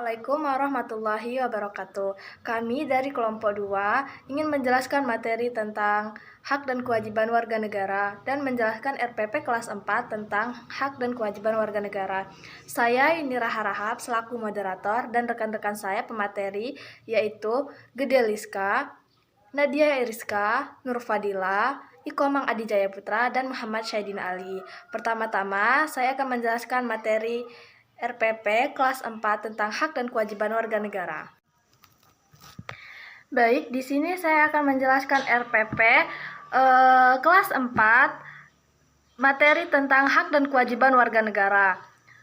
Assalamualaikum warahmatullahi wabarakatuh. Kami dari kelompok 2 ingin menjelaskan materi tentang hak dan kewajiban warga negara dan menjelaskan RPP kelas 4 tentang hak dan kewajiban warga negara. Saya Indira Harahap selaku moderator dan rekan-rekan saya pemateri yaitu Gede Liska, Nadia Iriska, Nur Fadila, Ikomang Adi Jayaputra, dan Muhammad Syaidin Ali. Pertama-tama, saya akan menjelaskan materi RPP kelas 4 tentang hak dan kewajiban warga negara. Baik, di sini saya akan menjelaskan RPP kelas 4 materi tentang hak dan kewajiban warga negara.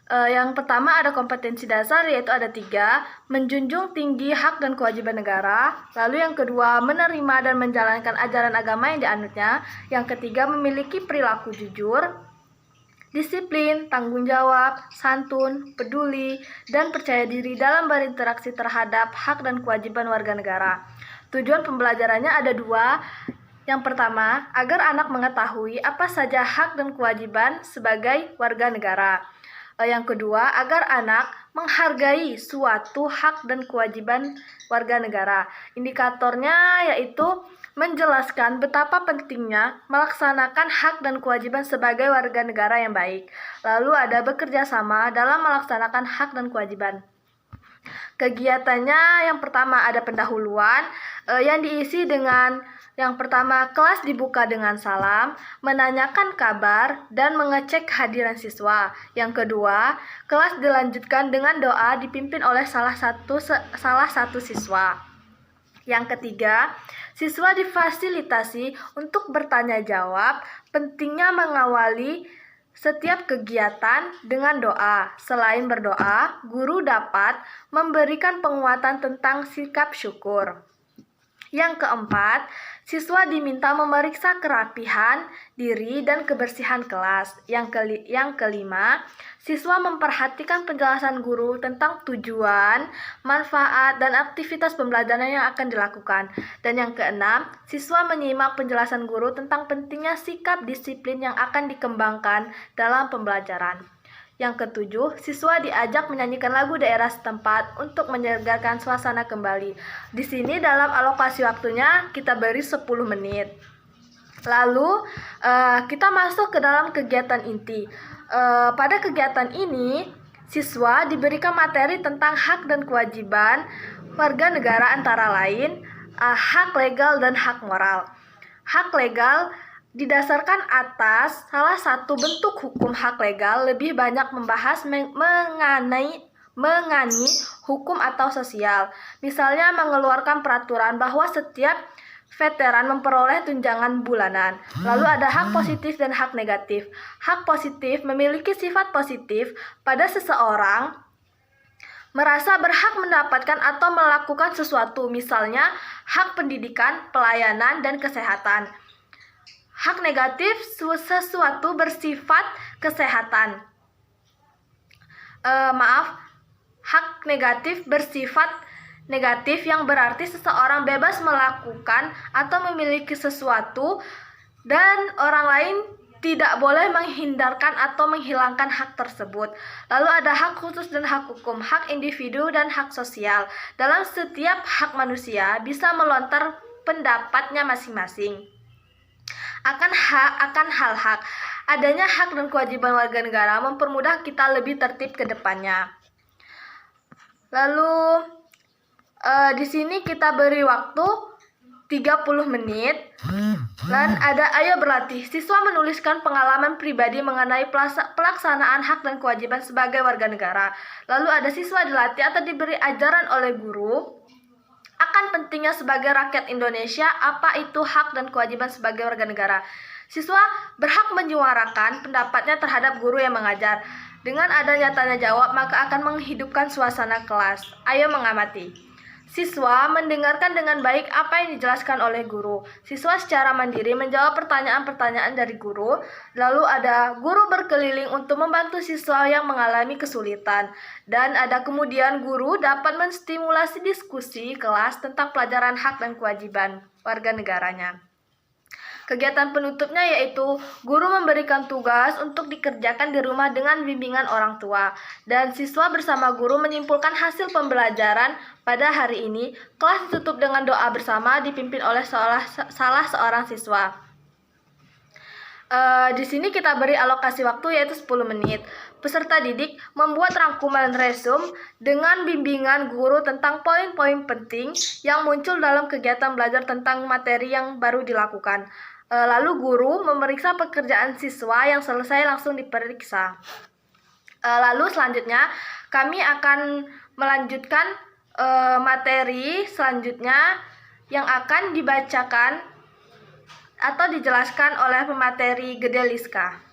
Yang pertama ada kompetensi dasar, yaitu ada 3, menjunjung tinggi hak dan kewajiban negara. Lalu yang kedua, menerima dan menjalankan ajaran agama yang dianutnya. Yang ketiga, memiliki perilaku jujur, disiplin, tanggung jawab, santun, peduli, dan percaya diri dalam berinteraksi terhadap hak dan kewajiban warga negara. Tujuan pembelajarannya ada 2. Yang pertama, agar anak mengetahui apa saja hak dan kewajiban sebagai warga negara. Yang kedua, agar anak menghargai suatu hak dan kewajiban warga negara. Indikatornya yaitu menjelaskan betapa pentingnya melaksanakan hak dan kewajiban sebagai warga negara yang baik. Lalu ada bekerja sama dalam melaksanakan hak dan kewajiban. Kegiatannya yang pertama ada pendahuluan yang diisi dengan yang pertama, kelas dibuka dengan salam, menanyakan kabar, dan mengecek kehadiran siswa. Yang kedua, kelas dilanjutkan dengan doa dipimpin oleh salah satu siswa. Yang ketiga, siswa difasilitasi untuk bertanya jawab, pentingnya mengawali setiap kegiatan dengan doa. Selain berdoa, guru dapat memberikan penguatan tentang sikap syukur. Yang keempat, siswa diminta memeriksa kerapihan diri dan kebersihan kelas. Yang kelima, siswa memperhatikan penjelasan guru tentang tujuan, manfaat, dan aktivitas pembelajaran yang akan dilakukan. Dan yang keenam, siswa menyimak penjelasan guru tentang pentingnya sikap disiplin yang akan dikembangkan dalam pembelajaran. Yang ketujuh, siswa diajak menyanyikan lagu daerah setempat untuk menyegarkan suasana kembali. Di sini dalam alokasi waktunya kita beri 10 menit. Lalu kita masuk ke dalam kegiatan inti. Pada kegiatan ini, siswa diberikan materi tentang hak dan kewajiban warga negara antara lain hak legal dan hak moral. Hak legal didasarkan atas salah satu bentuk hukum. Hak legal lebih banyak membahas mengenai hukum atau sosial. Misalnya mengeluarkan peraturan bahwa setiap veteran memperoleh tunjangan bulanan. Lalu ada hak positif dan hak negatif. Hak positif memiliki sifat positif pada seseorang merasa berhak mendapatkan atau melakukan sesuatu, misalnya hak pendidikan, pelayanan, dan kesehatan. Hak negatif sesuatu bersifat kesehatan. Hak negatif bersifat negatif yang berarti seseorang bebas melakukan atau memiliki sesuatu dan orang lain tidak boleh menghindarkan atau menghilangkan hak tersebut. Lalu ada hak khusus dan hak hukum, hak individu dan hak sosial. Dalam setiap hak manusia bisa melontar pendapatnya masing-masing. Akan hal hak. Adanya hak dan kewajiban warga negara mempermudah kita lebih tertib ke depannya. Lalu di sini kita beri waktu 30 menit. Dan ada ayo berlatih. Siswa menuliskan pengalaman pribadi mengenai pelaksanaan hak dan kewajiban sebagai warga negara. Lalu ada siswa dilatih atau diberi ajaran oleh guru akan pentingnya sebagai rakyat Indonesia, apa itu hak dan kewajiban sebagai warga negara. Siswa berhak menyuarakan pendapatnya terhadap guru yang mengajar. Dengan adanya tanya jawab, maka akan menghidupkan suasana kelas. Ayo mengamati. Siswa mendengarkan dengan baik apa yang dijelaskan oleh guru. Siswa secara mandiri menjawab pertanyaan-pertanyaan dari guru. Lalu ada guru berkeliling untuk membantu siswa yang mengalami kesulitan. Dan ada kemudian guru dapat menstimulasi diskusi kelas tentang pelajaran hak dan kewajiban warga negaranya. Kegiatan penutupnya yaitu guru memberikan tugas untuk dikerjakan di rumah dengan bimbingan orang tua, dan siswa bersama guru menyimpulkan hasil pembelajaran pada hari ini. Kelas ditutup dengan doa bersama dipimpin oleh salah seorang siswa. Di sini kita beri alokasi waktu yaitu 10 menit. Peserta didik membuat rangkuman resume dengan bimbingan guru tentang poin-poin penting yang muncul dalam kegiatan belajar tentang materi yang baru dilakukan. Lalu guru memeriksa pekerjaan siswa yang selesai langsung diperiksa. Lalu selanjutnya kami akan melanjutkan materi selanjutnya yang akan dibacakan atau dijelaskan oleh pemateri Gede Liska.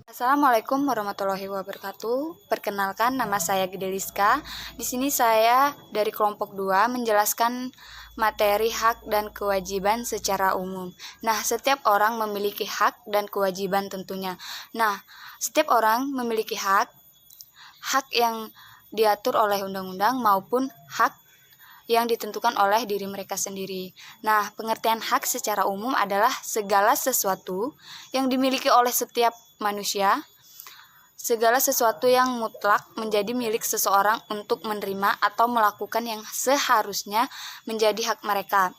Assalamualaikum warahmatullahi wabarakatuh. Perkenalkan, nama saya Gede Liska. Di sini saya dari kelompok 2 menjelaskan materi hak dan kewajiban secara umum. Nah, setiap orang memiliki hak dan kewajiban tentunya. Nah, setiap orang memiliki hak yang diatur oleh undang-undang maupun hak yang ditentukan oleh diri mereka sendiri. Nah, pengertian hak secara umum adalah segala sesuatu yang dimiliki oleh setiap manusia, segala sesuatu yang mutlak menjadi milik seseorang untuk menerima atau melakukan yang seharusnya menjadi hak mereka.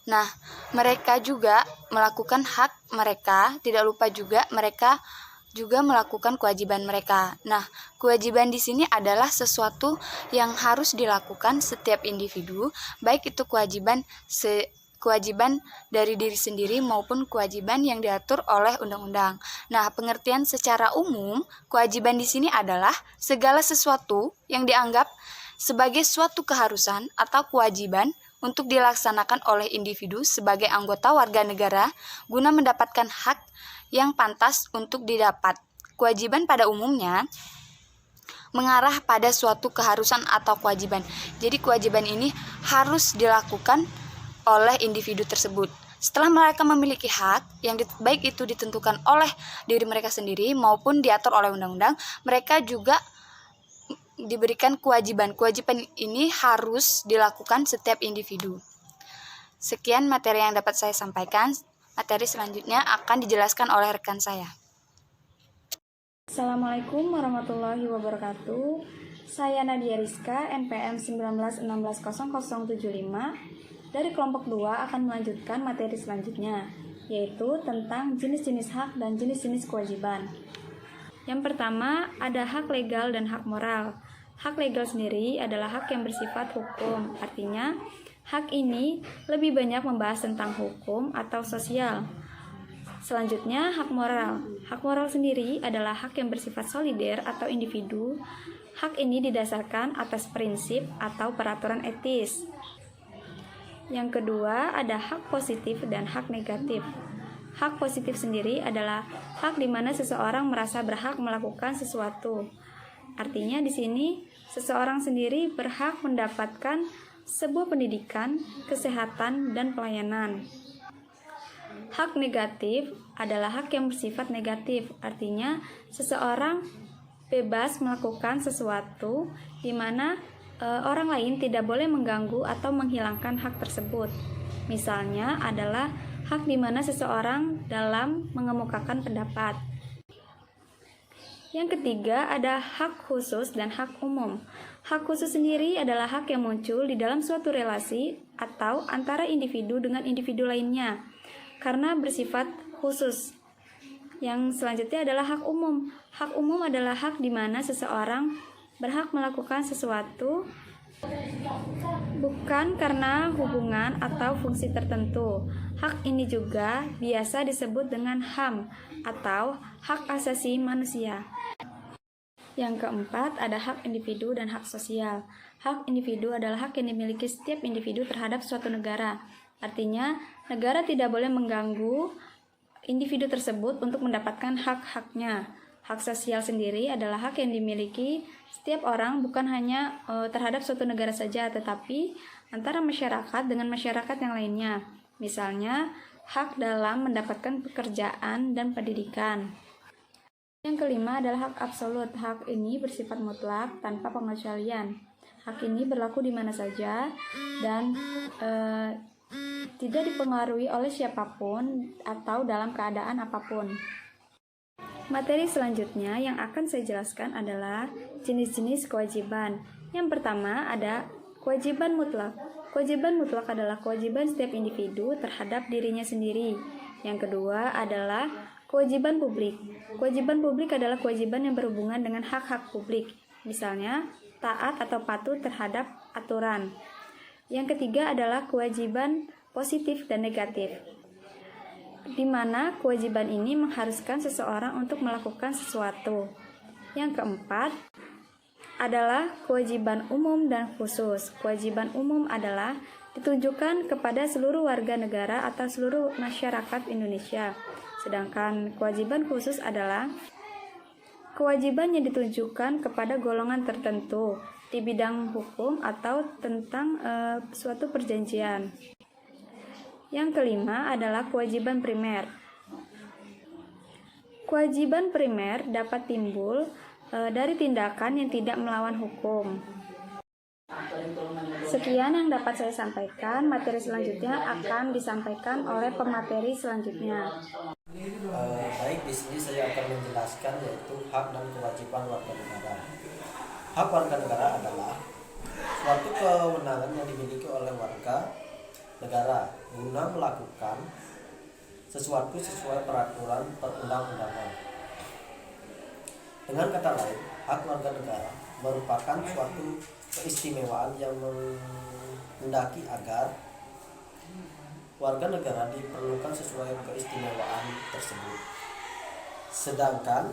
Nah, mereka juga melakukan hak mereka, tidak lupa juga mereka juga melakukan kewajiban mereka. Nah, kewajiban di sini adalah sesuatu yang harus dilakukan setiap individu, baik itu kewajiban dari diri sendiri maupun kewajiban yang diatur oleh undang-undang. Nah, pengertian secara umum, kewajiban di sini adalah segala sesuatu yang dianggap sebagai suatu keharusan atau kewajiban untuk dilaksanakan oleh individu sebagai anggota warga negara guna mendapatkan hak yang pantas untuk didapat. Kewajiban pada umumnya mengarah pada suatu keharusan atau kewajiban. Jadi kewajiban ini harus dilakukan oleh individu tersebut. Setelah mereka memiliki hak yang baik itu ditentukan oleh diri mereka sendiri maupun diatur oleh undang-undang, mereka juga diberikan kewajiban. Kewajiban ini harus dilakukan setiap individu. Sekian materi yang dapat saya sampaikan. Materi selanjutnya akan dijelaskan oleh rekan saya. Assalamualaikum warahmatullahi wabarakatuh. Saya Nadia Rizka, NPM 19160075. Dari kelompok 2 akan melanjutkan materi selanjutnya, yaitu tentang jenis-jenis hak dan jenis-jenis kewajiban. Yang pertama, ada hak legal dan hak moral. Hak legal sendiri adalah hak yang bersifat hukum, artinya hak ini lebih banyak membahas tentang hukum atau sosial. Selanjutnya, hak moral. Hak moral sendiri adalah hak yang bersifat solider atau individu. Hak ini didasarkan atas prinsip atau peraturan etis. Yang kedua, ada hak positif dan hak negatif. Hak positif sendiri adalah hak di mana seseorang merasa berhak melakukan sesuatu. Artinya di sini seseorang sendiri berhak mendapatkan sebuah pendidikan, kesehatan, dan pelayanan. Hak negatif adalah hak yang bersifat negatif. Artinya seseorang bebas melakukan sesuatu di mana orang lain tidak boleh mengganggu atau menghilangkan hak tersebut. Misalnya adalah hak di mana seseorang dalam mengemukakan pendapat. Yang ketiga ada hak khusus dan hak umum. Hak khusus sendiri adalah hak yang muncul di dalam suatu relasi atau antara individu dengan individu lainnya karena bersifat khusus. Yang selanjutnya adalah hak umum. Hak umum adalah hak di mana seseorang berhak melakukan sesuatu bukan karena hubungan atau fungsi tertentu. Hak ini juga biasa disebut dengan HAM atau hak asasi manusia. Yang keempat ada hak individu dan hak sosial. Hak individu adalah hak yang dimiliki setiap individu terhadap suatu negara. Artinya, negara tidak boleh mengganggu individu tersebut untuk mendapatkan hak-haknya. Hak sosial sendiri adalah hak yang dimiliki setiap orang bukan hanya terhadap suatu negara saja, tetapi antara masyarakat dengan masyarakat yang lainnya. Misalnya, hak dalam mendapatkan pekerjaan dan pendidikan. Yang kelima adalah hak absolut. Hak ini bersifat mutlak tanpa pengecualian. Hak ini berlaku di mana saja dan tidak dipengaruhi oleh siapapun atau dalam keadaan apapun. Materi selanjutnya yang akan saya jelaskan adalah jenis-jenis kewajiban. Yang pertama ada kewajiban mutlak. Kewajiban mutlak adalah kewajiban setiap individu terhadap dirinya sendiri. Yang kedua adalah kewajiban publik. Kewajiban publik adalah kewajiban yang berhubungan dengan hak-hak publik. Misalnya, taat atau patuh terhadap aturan. Yang ketiga adalah kewajiban positif dan negatif, di mana kewajiban ini mengharuskan seseorang untuk melakukan sesuatu. Yang keempat adalah kewajiban umum dan khusus. Kewajiban umum adalah ditujukan kepada seluruh warga negara atau seluruh masyarakat Indonesia. Sedangkan kewajiban khusus adalah kewajiban yang ditujukan kepada golongan tertentu di bidang hukum atau tentang suatu perjanjian. Yang kelima adalah kewajiban primer. Kewajiban primer dapat timbul dari tindakan yang tidak melawan hukum. Sekian yang dapat saya sampaikan. Materi selanjutnya akan disampaikan oleh pemateri selanjutnya. Baik, di sini saya akan menjelaskan yaitu hak dan kewajiban warga negara. Hak warga negara adalah suatu kewenangan yang dimiliki oleh warga negara guna melakukan sesuatu sesuai peraturan perundang-undangan. Dengan kata lain, hak warga negara merupakan suatu keistimewaan yang menghendaki agar warga negara diperlukan sesuai keistimewaan tersebut. Sedangkan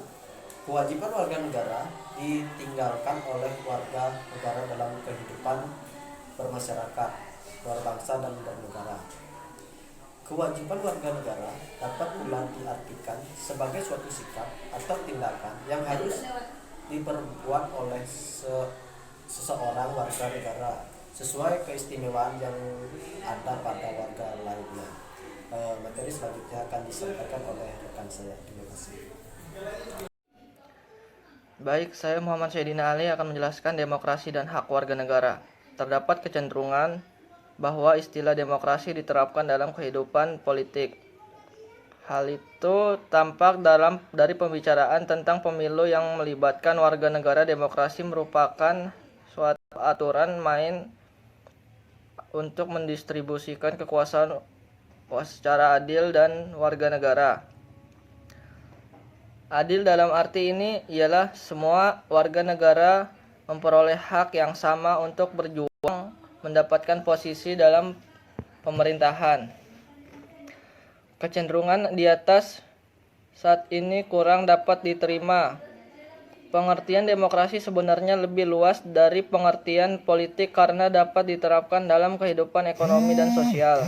kewajiban warga negara ditinggalkan oleh warga negara dalam kehidupan bermasyarakat, berbangsa dan bernegara. Kewajiban warga negara dapat pula diartikan sebagai suatu sikap atau tindakan yang harus diperbuat oleh seseorang warga negara sesuai keistimewaan yang ada pada warga lainnya. Materi selanjutnya akan disampaikan oleh rekan saya. Terima kasih. Baik, saya Muhammad Sayyidina Ali akan menjelaskan demokrasi dan hak warga negara. Terdapat kecenderungan bahwa istilah demokrasi diterapkan dalam kehidupan politik. Hal itu tampak dari pembicaraan tentang pemilu yang melibatkan warga negara. Demokrasi merupakan suatu aturan main untuk mendistribusikan kekuasaan secara adil dan warga negara. Adil dalam arti ini ialah semua warga negara memperoleh hak yang sama untuk berjuang mendapatkan posisi dalam pemerintahan. Kecenderungan di atas saat ini kurang dapat diterima. Pengertian demokrasi sebenarnya lebih luas dari pengertian politik karena dapat diterapkan dalam kehidupan ekonomi dan sosial.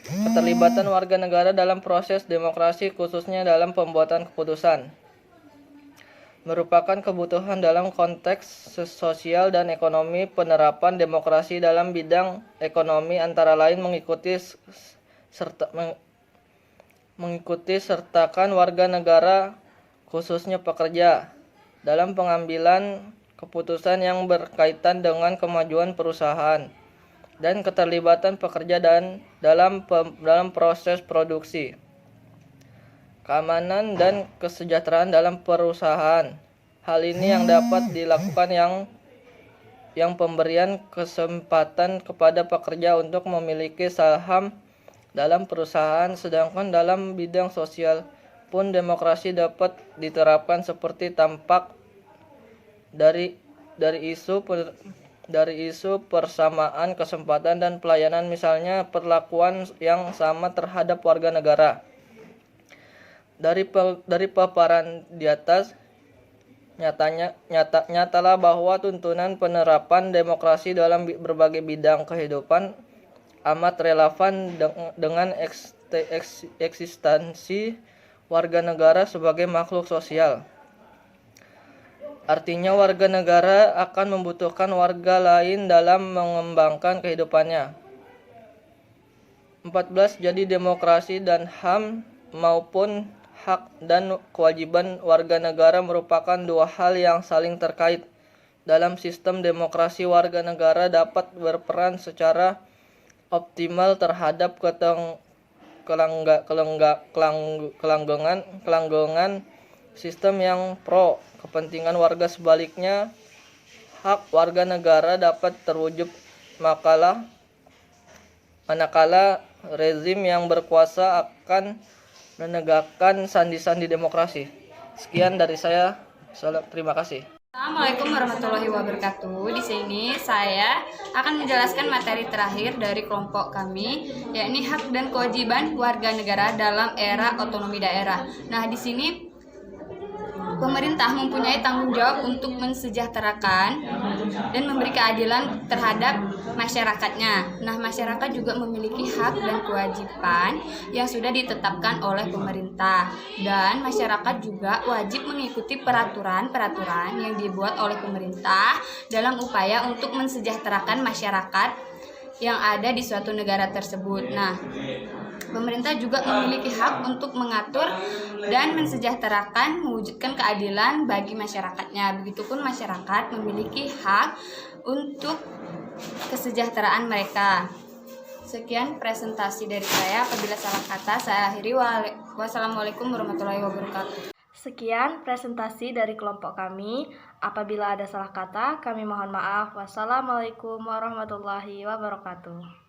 Keterlibatan warga negara dalam proses demokrasi khususnya dalam pembuatan keputusan merupakan kebutuhan dalam konteks sosial dan ekonomi. Penerapan demokrasi dalam bidang ekonomi antara lain mengikuti sertakan warga negara khususnya pekerja dalam pengambilan keputusan yang berkaitan dengan kemajuan perusahaan dan keterlibatan pekerja dan dalam proses produksi, keamanan dan kesejahteraan dalam perusahaan. Hal ini yang dapat dilakukan yang pemberian kesempatan kepada pekerja untuk memiliki saham dalam perusahaan. Sedangkan dalam bidang sosial pun demokrasi dapat diterapkan seperti tampak dari isu persamaan kesempatan dan pelayanan, misalnya perlakuan yang sama terhadap warga negara. Dari paparan di atas, nyatalah bahwa tuntunan penerapan demokrasi dalam berbagai bidang kehidupan amat relevan dengan eksistensi warga negara sebagai makhluk sosial. Artinya warga negara akan membutuhkan warga lain dalam mengembangkan kehidupannya. 14. Jadi demokrasi dan HAM maupun hak dan kewajiban warga negara merupakan dua hal yang saling terkait. Dalam sistem demokrasi, warga negara dapat berperan secara optimal terhadap kelanggengan sistem yang pro kepentingan warga. Sebaliknya, hak warga negara dapat terwujud manakala rezim yang berkuasa akan menegakkan sandi-sandi demokrasi. Sekian dari saya. Terima kasih. Assalamualaikum warahmatullahi wabarakatuh. Di sini saya akan menjelaskan materi terakhir dari kelompok kami, yakni hak dan kewajiban warga negara dalam era otonomi daerah. Nah, di sini pemerintah mempunyai tanggung jawab untuk mensejahterakan dan memberi keadilan terhadap masyarakatnya. Nah, masyarakat juga memiliki hak dan kewajiban yang sudah ditetapkan oleh pemerintah. Dan masyarakat juga wajib mengikuti peraturan-peraturan yang dibuat oleh pemerintah dalam upaya untuk mensejahterakan masyarakat yang ada di suatu negara tersebut. Nah, pemerintah juga memiliki hak untuk mengatur dan mensejahterakan, mewujudkan keadilan bagi masyarakatnya. Begitupun masyarakat memiliki hak untuk kesejahteraan mereka. Sekian presentasi dari saya. Apabila salah kata, saya akhiri. Wassalamualaikum warahmatullahi wabarakatuh. Sekian presentasi dari kelompok kami. Apabila ada salah kata, kami mohon maaf. Wassalamualaikum warahmatullahi wabarakatuh.